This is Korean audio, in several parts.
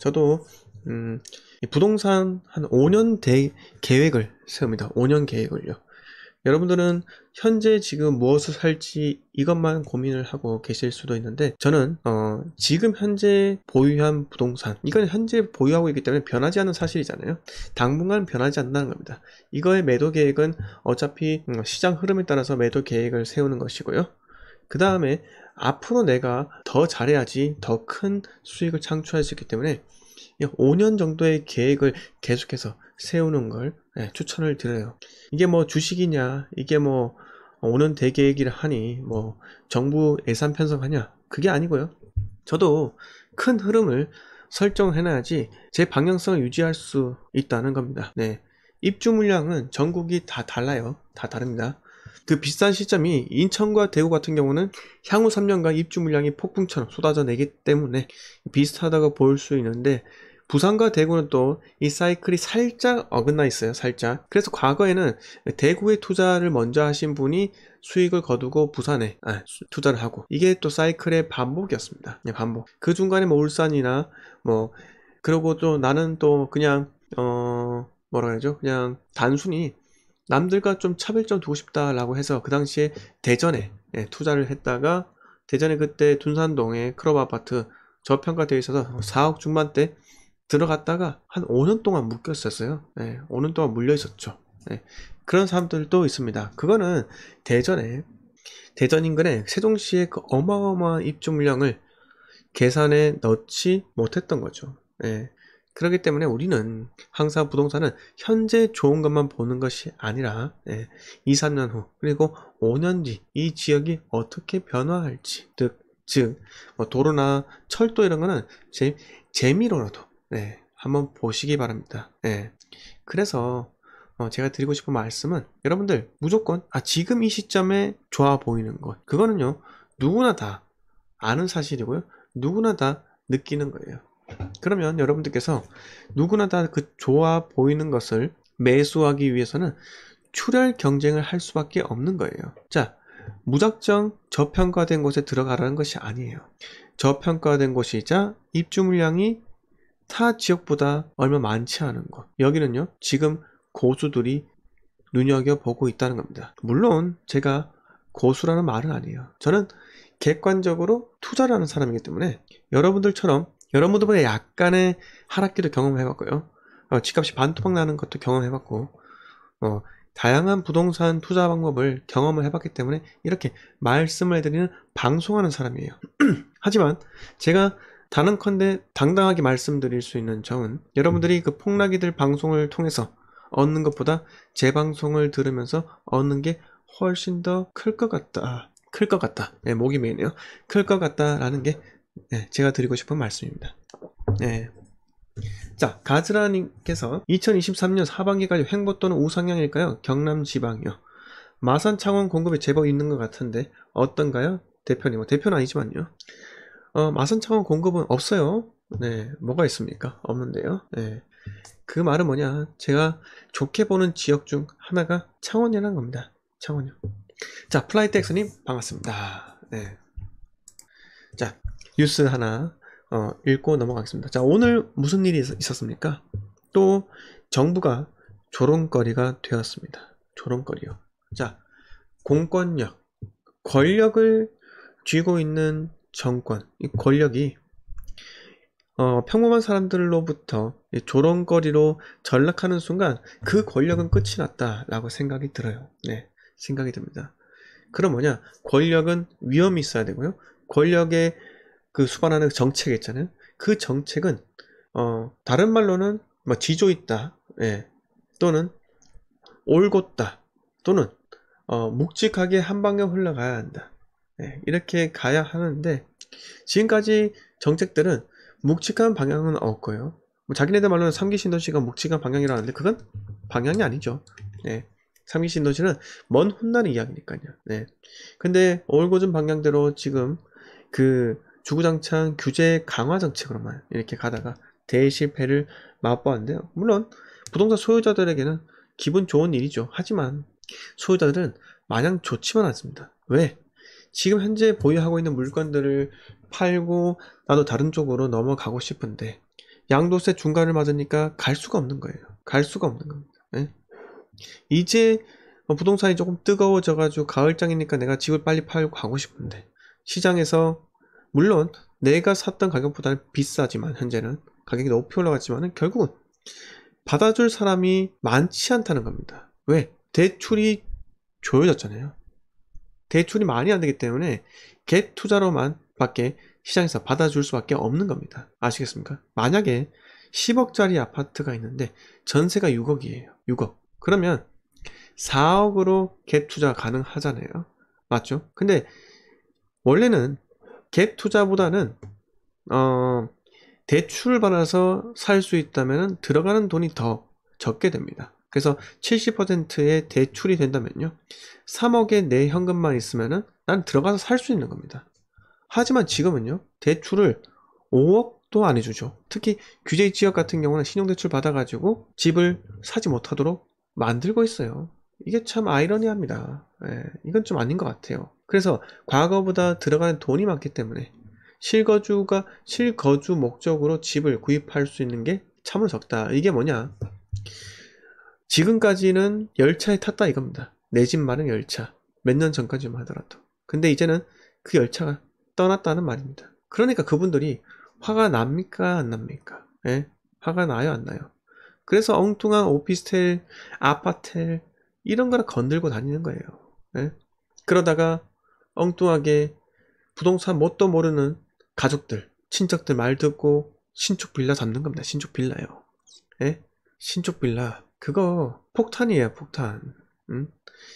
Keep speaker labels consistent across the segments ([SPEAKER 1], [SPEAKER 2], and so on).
[SPEAKER 1] 저도 이 부동산 한 5년 계획을 세웁니다. 5년 계획을요. 여러분들은 현재 지금 무엇을 살지 이것만 고민을 하고 계실 수도 있는데, 저는 지금 현재 보유한 부동산, 이건 현재 보유하고 있기 때문에 변하지 않는 사실이잖아요. 당분간 변하지 않는다는 겁니다. 이거의 매도 계획은 어차피 시장 흐름에 따라서 매도 계획을 세우는 것이고요. 그 다음에 앞으로 내가 더 잘해야지 더 큰 수익을 창출할 수 있기 때문에 5년 정도의 계획을 계속해서 세우는 걸 추천을 드려요. 이게 뭐 주식이냐, 이게 뭐 5년 대계획이라 하니 뭐 정부 예산 편성하냐, 그게 아니고요. 저도 큰 흐름을 설정해놔야지 제 방향성을 유지할 수 있다는 겁니다. 네. 입주 물량은 전국이 다 달라요. 다 다릅니다. 그 비싼 시점이 인천과 대구 같은 경우는 향후 3년간 입주 물량이 폭풍처럼 쏟아져 내기 때문에 비슷하다고 볼 수 있는데, 부산과 대구는 또 이 사이클이 살짝 어긋나 있어요. 살짝. 그래서 과거에는 대구에 투자를 먼저 하신 분이 수익을 거두고 부산에 투자를 하고, 이게 또 사이클의 반복이었습니다. 반복. 그 중간에 뭐 울산이나 뭐, 그리고 또 나는 또 그냥 뭐라 그러죠? 그냥 단순히 남들과 좀 차별점 두고 싶다라고 해서 그 당시에 대전에 투자를 했다가, 대전에 그때 둔산동에 클럽 아파트 저평가되어 있어서 4억 중반대 들어갔다가 한 5년 동안 묶였었어요. 5년 동안 물려 있었죠. 그런 사람들도 있습니다. 그거는 대전 인근에 세종시의 그 어마어마한 입주 물량을 계산에 넣지 못했던 거죠. 그렇기 때문에 우리는 항상 부동산은 현재 좋은 것만 보는 것이 아니라 2, 3년 후 그리고 5년 뒤 이 지역이 어떻게 변화할지, 즉 뭐 도로나 철도 이런 거는 재미로라도 한번 보시기 바랍니다. 그래서 제가 드리고 싶은 말씀은, 여러분들 무조건 지금 이 시점에 좋아 보이는 것, 그거는요 누구나 다 아는 사실이고요, 누구나 다 느끼는 거예요. 그러면 여러분들께서 누구나 다 그 좋아 보이는 것을 매수하기 위해서는 출혈 경쟁을 할 수밖에 없는 거예요. 자, 무작정 저평가된 곳에 들어가라는 것이 아니에요. 저평가된 곳이자 입주 물량이 타 지역보다 얼마 많지 않은 곳, 여기는요 지금 고수들이 눈여겨보고 있다는 겁니다. 물론 제가 고수라는 말은 아니에요. 저는 객관적으로 투자를 하는 사람이기 때문에 여러분들보다 약간의 하락기도 경험해봤고요, 집값이 반토막 나는 것도 경험해봤고, 다양한 부동산 투자 방법을 경험을 해봤기 때문에 이렇게 말씀을 해드리는 방송하는 사람이에요. 하지만 제가 단언컨대 당당하게 말씀드릴 수 있는 점은, 여러분들이 그 폭락이들 방송을 통해서 얻는 것보다 제 방송을 들으면서 얻는 게 훨씬 더 클 것 같다. 목이 메이네요. 클 것 같다라는 게 제가 드리고 싶은 말씀입니다. 자, 가즈라님께서 2023년 하반기까지 횡보 또는 우상향일까요? 경남 지방이요. 마산 창원 공급이 제법 있는 것 같은데 어떤가요? 대표님, 대표는 아니지만요. 마산 창원 공급은 없어요. 뭐가 있습니까? 없는데요. 그 말은 뭐냐, 제가 좋게 보는 지역 중 하나가 창원이라는 겁니다. 창원이요. 자, 플라이트엑스님 반갑습니다. 자, 뉴스 하나 읽고 넘어가겠습니다. 자, 오늘 무슨 일이 있었습니까? 또 정부가 조롱거리가 되었습니다. 조롱거리요. 자, 공권력, 권력을 쥐고 있는 정권, 이 권력이 평범한 사람들로부터 조롱거리로 전락하는 순간 그 권력은 끝이 났다라고 생각이 들어요. 생각이 듭니다. 그럼 뭐냐, 권력은 위험이 있어야 되고요, 권력의 그 수반하는 정책 있잖아요. 그 정책은 다른 말로는 뭐 지조 있다, 또는 올곧다, 또는 묵직하게 한 방향 흘러가야 한다, 이렇게 가야 하는데, 지금까지 정책들은 묵직한 방향은 없고요, 뭐 자기네들 말로는 3기 신도시가 묵직한 방향이라는데 그건 방향이 아니죠. 3기 신도시는 먼 훗날 이야기니까요. 근데 올곧은 방향대로 지금 그 주구장창 규제 강화 정책으로만 이렇게 가다가 대실패를 맛보았는데요. 물론 부동산 소유자들에게는 기분 좋은 일이죠. 하지만 소유자들은 마냥 좋지만 않습니다. 왜? 지금 현재 보유하고 있는 물건들을 팔고 나도 다른 쪽으로 넘어가고 싶은데 양도세 중과를 맞으니까 갈 수가 없는 거예요. 갈 수가 없는 겁니다. 예? 이제 부동산이 조금 뜨거워져가지고 가을장이니까 내가 집을 빨리 팔고 가고 싶은데 시장에서 물론 내가 샀던 가격보다는 비싸지만 현재는 가격이 높이 올라갔지만 결국은 받아줄 사람이 많지 않다는 겁니다. 왜? 대출이 조여졌잖아요. 대출이 많이 안 되기 때문에 갭 투자로만 밖에 시장에서 받아줄 수밖에 없는 겁니다. 아시겠습니까? 만약에 10억짜리 아파트가 있는데 전세가 6억이에요. 6억. 그러면 4억으로 갭 투자 가능하잖아요. 맞죠? 근데 원래는 갭 투자보다는 대출을 받아서 살 수 있다면 들어가는 돈이 더 적게 됩니다. 그래서 70%의 대출이 된다면요 3억에 내 현금만 있으면은 난 들어가서 살 수 있는 겁니다. 하지만 지금은요 대출을 5억도 안 해주죠. 특히 규제 지역 같은 경우는 신용대출 받아가지고 집을 사지 못하도록 만들고 있어요. 이게 참 아이러니합니다. 이건 좀 아닌 것 같아요. 그래서 과거보다 들어가는 돈이 많기 때문에 실거주 목적으로 집을 구입할 수 있는 게 참으로 적다. 이게 뭐냐? 지금까지는 열차에 탔다 이겁니다. 내 집 마련 열차. 몇 년 전까지만 하더라도. 근데 이제는 그 열차가 떠났다는 말입니다. 그러니까 그분들이 화가 납니까? 안 납니까? 화가 나요? 안 나요? 그래서 엉뚱한 오피스텔, 아파텔 이런 거를 건들고 다니는 거예요. 그러다가 엉뚱하게 부동산 뭣도 모르는 가족들, 친척들 말 듣고 신축 빌라 잡는 겁니다. 신축 빌라요. 신축 빌라. 그거 폭탄이에요, 폭탄.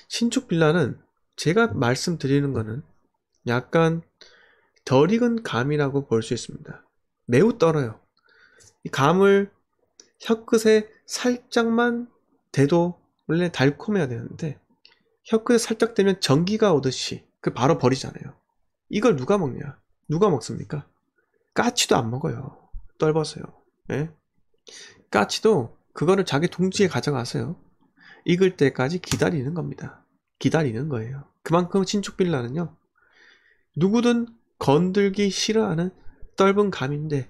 [SPEAKER 1] 신축 빌라는 제가 말씀드리는 거는 약간 덜 익은 감이라고 볼 수 있습니다. 매우 떨어요. 이 감을 혀끝에 살짝만 대도 원래 달콤해야 되는데 혀끝에 살짝 대면 전기가 오듯이 그 바로 버리잖아요. 이걸 누가 먹냐? 누가 먹습니까? 까치도 안 먹어요. 떫어서요. 까치도 그거를 자기 둥지에 가져가서요. 익을 때까지 기다리는 겁니다. 기다리는 거예요. 그만큼 신축 빌라는요. 누구든 건들기 싫어하는 떫은 감인데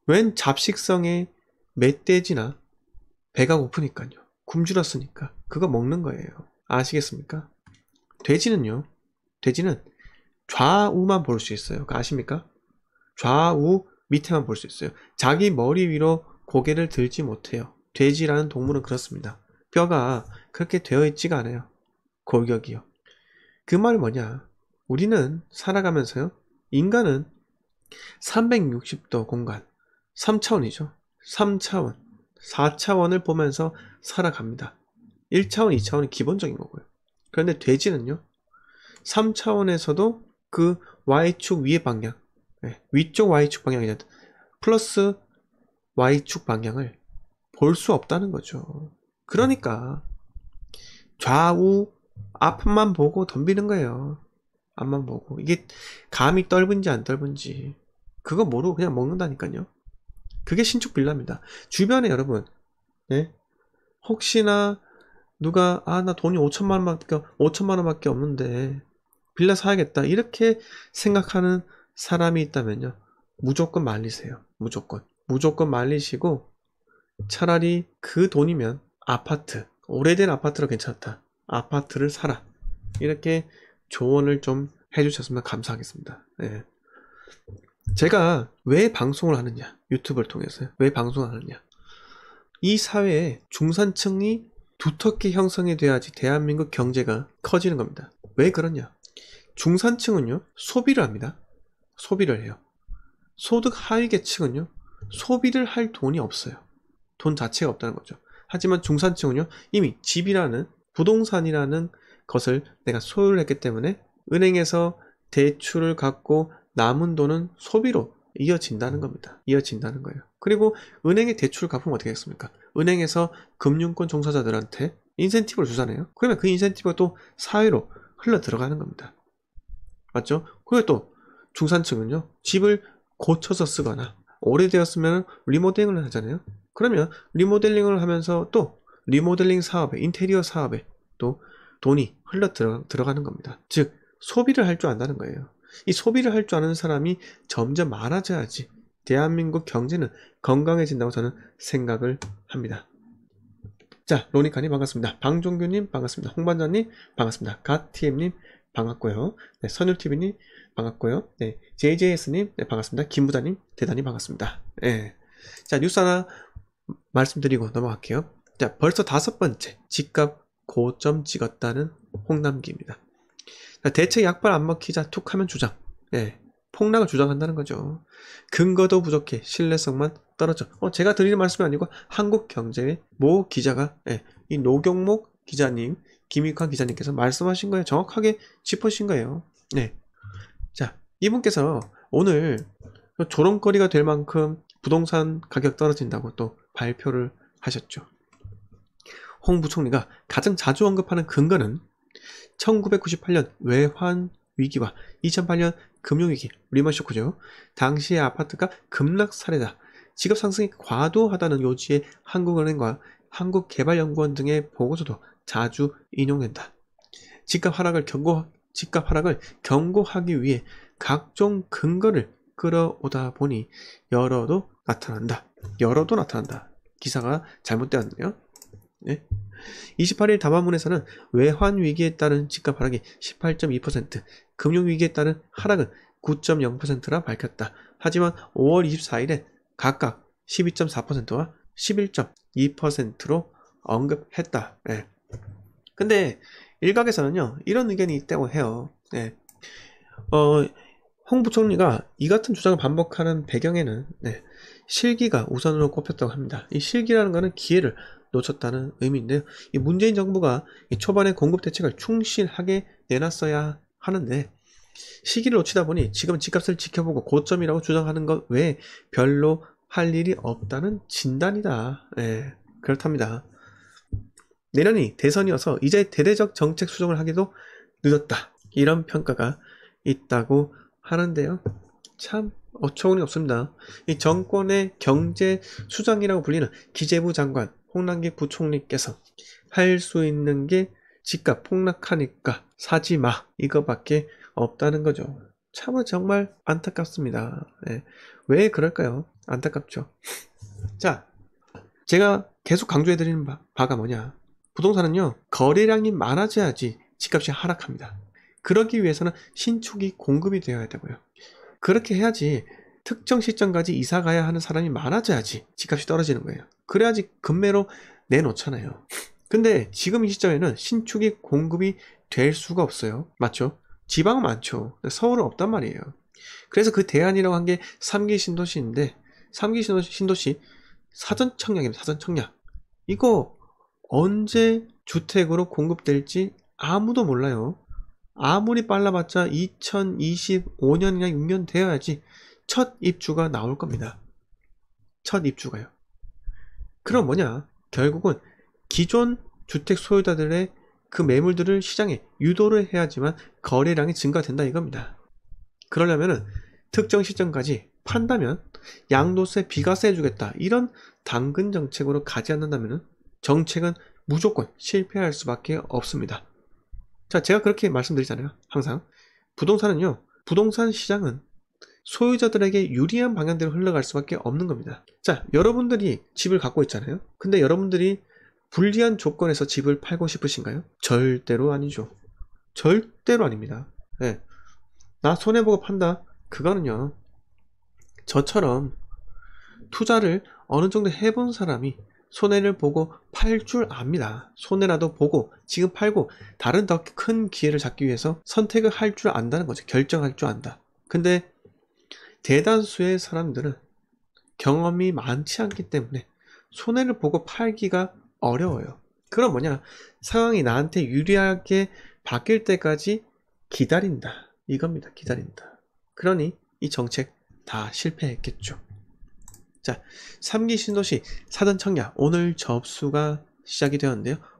[SPEAKER 1] 웬 잡식성의 멧돼지나 배가 고프니까요. 굶주렸으니까 그거 먹는 거예요. 아시겠습니까? 돼지는 좌우만 볼 수 있어요. 그거 아십니까? 좌우 밑에만 볼 수 있어요. 자기 머리 위로 고개를 들지 못해요. 돼지라는 동물은 그렇습니다. 뼈가 그렇게 되어 있지가 않아요. 골격이요. 그 말이 뭐냐? 우리는 살아가면서요. 인간은 360도 공간 3차원이죠. 3차원 4차원을 보면서 살아갑니다. 1차원 2차원이 기본적인 거고요. 그런데 돼지는요 3차원에서도 그 Y축 위의 방향 위쪽 Y축 방향이냐 플러스 Y축 방향을 볼 수 없다는 거죠. 그러니까 좌우 앞만 보고 덤비는 거예요. 앞만 보고 이게 감이 떫은지 안 떫은지 그거 모르고 그냥 먹는다니까요. 그게 신축 빌라입니다. 주변에 여러분 혹시나 누가 나 돈이 5천만 원밖에 없는데 빌라 사야겠다 이렇게 생각하는 사람이 있다면요 무조건 말리세요. 무조건 말리시고 차라리 그 돈이면 아파트 오래된 아파트로 괜찮다. 아파트를 사라. 이렇게 조언을 좀 해주셨으면 감사하겠습니다. 제가 왜 방송을 하느냐 유튜브를 통해서요. 왜 방송을 하느냐 이 사회에 중산층이 두텁게 형성이 돼야지 대한민국 경제가 커지는 겁니다. 왜 그러냐 중산층은요 소비를 합니다. 소비를 해요. 소득 하위 계층은요 소비를 할 돈이 없어요. 돈 자체가 없다는 거죠. 하지만 중산층은요 이미 집이라는 부동산이라는 것을 내가 소유를 했기 때문에 은행에서 대출을 갖고 남은 돈은 소비로 이어진다는 겁니다. 이어진다는 거예요. 그리고 은행에 대출을 갚으면 어떻게 하겠습니까? 은행에서 금융권 종사자들한테 인센티브를 주잖아요. 그러면 그 인센티브가 또 사회로 흘러 들어가는 겁니다. 맞죠? 그리고 또 중산층은요 집을 고쳐서 쓰거나 오래되었으면 리모델링을 하잖아요. 그러면 리모델링을 하면서 또 리모델링 사업에 인테리어 사업에 또 돈이 흘러 들어가는 겁니다. 즉 소비를 할 줄 안다는 거예요. 이 소비를 할 줄 아는 사람이 점점 많아져야지 대한민국 경제는 건강해진다고 저는 생각을 합니다. 자, 로니카님 반갑습니다. 방종규님 반갑습니다. 홍반장님 반갑습니다. 갓TM님 반갑고요. 네, 선율TV님 반갑고요. 네, JJS님 네, 반갑습니다. 김부다님 대단히 반갑습니다. 네. 자, 뉴스 하나 말씀드리고 넘어갈게요. 자, 벌써 5번째 집값 고점 찍었다는 홍남기입니다. 자, 대체 약발 안 먹히자 툭 하면 주장. 네, 폭락을 주장한다는 거죠. 근거도 부족해 신뢰성만 떨어져. 제가 드리는 말씀이 아니고 한국경제의 모 기자가 이 노경목 기자님, 김익환 기자님께서 말씀하신 거예요. 정확하게 짚으신 거예요. 네. 자, 이분께서 오늘 조롱거리가 될 만큼 부동산 가격 떨어진다고 또 발표를 하셨죠. 홍 부총리가 가장 자주 언급하는 근거는 1998년 외환 위기와 2008년 금융위기, 리먼 쇼크죠. 당시의 아파트가 급락 사례다. 집값 상승이 과도하다는 요지의 한국은행과 한국개발연구원 등의 보고서도 자주 인용된다. 집값 하락을 경고하기 위해 각종 근거를 끌어오다 보니 열어도 나타난다. 기사가 잘못되었네요. 네. 28일 담화문에서는 외환위기에 따른 집값 하락이 18.2%, 금융위기에 따른 하락은 9.0%라 밝혔다. 하지만 5월 24일에 각각 12.4%와 11.2%로 언급했다. 네. 근데 일각에서는요, 이런 의견이 있다고 해요. 네. 홍 부총리가 이 같은 주장을 반복하는 배경에는 실기가 우선으로 꼽혔다고 합니다. 이 실기라는 것은 기회를 놓쳤다는 의미인데요. 이 문재인 정부가 이 초반에 공급 대책을 충실하게 내놨어야 하는데 시기를 놓치다 보니 지금 집값을 지켜보고 고점이라고 주장하는 것 외에 별로 할 일이 없다는 진단이다. 네, 그렇답니다. 내년이 대선이어서 이제 대대적 정책 수정을 하기도 늦었다. 이런 평가가 있다고 하는데요. 참 어처구니 없습니다. 이 정권의 경제 수장이라고 불리는 기재부 장관 홍남기 부총리께서 할 수 있는 게 집값 폭락하니까 사지 마 이거밖에 없다는 거죠. 참 정말 안타깝습니다. 네. 왜 그럴까요? 안타깝죠. 자, 제가 계속 강조해드리는 바가 뭐냐, 부동산은요 거래량이 많아져야지 집값이 하락합니다. 그러기 위해서는 신축이 공급이 되어야 되고요. 그렇게 해야지 특정 시점까지 이사 가야 하는 사람이 많아져야지 집값이 떨어지는 거예요. 그래야지 급매로 내놓잖아요. 근데 지금 이 시점에는 신축이 공급이 될 수가 없어요. 맞죠? 지방은 많죠. 서울은 없단 말이에요. 그래서 그 대안이라고 한 게 3기 신도시인데 3기 신도시 사전청약입니다. 사전청약. 이거 언제 주택으로 공급될지 아무도 몰라요. 아무리 빨라봤자 2025년이나 6년 되어야지 첫 입주가 나올 겁니다. 첫 입주가요. 그럼 뭐냐? 결국은 기존 주택 소유자들의 그 매물들을 시장에 유도를 해야지만 거래량이 증가된다 이겁니다. 그러려면은 특정 시점까지 판다면 양도세, 비과세 해주겠다 이런 당근 정책으로 가지 않는다면 정책은 무조건 실패할 수밖에 없습니다. 자, 제가 그렇게 말씀드리잖아요. 항상 부동산은요, 부동산 시장은 소유자들에게 유리한 방향대로 흘러갈 수밖에 없는 겁니다. 자, 여러분들이 집을 갖고 있잖아요. 근데 여러분들이 불리한 조건에서 집을 팔고 싶으신가요? 절대로 아니죠. 절대로 아닙니다. 네. 나 손해보고 판다. 그거는요, 저처럼 투자를 어느 정도 해본 사람이 손해를 보고 팔 줄 압니다. 손해라도 보고 지금 팔고 다른 더 큰 기회를 잡기 위해서 선택을 할 줄 안다는 거죠. 결정할 줄 안다. 근데 대다수의 사람들은 경험이 많지 않기 때문에 손해를 보고 팔기가 어려워요. 그럼 뭐냐, 상황이 나한테 유리하게 바뀔 때까지 기다린다 이겁니다. 기다린다. 그러니 이 정책 다 실패했겠죠. 자, 3기 신도시 사전청약 오늘 접수가 시작이 되었는데요.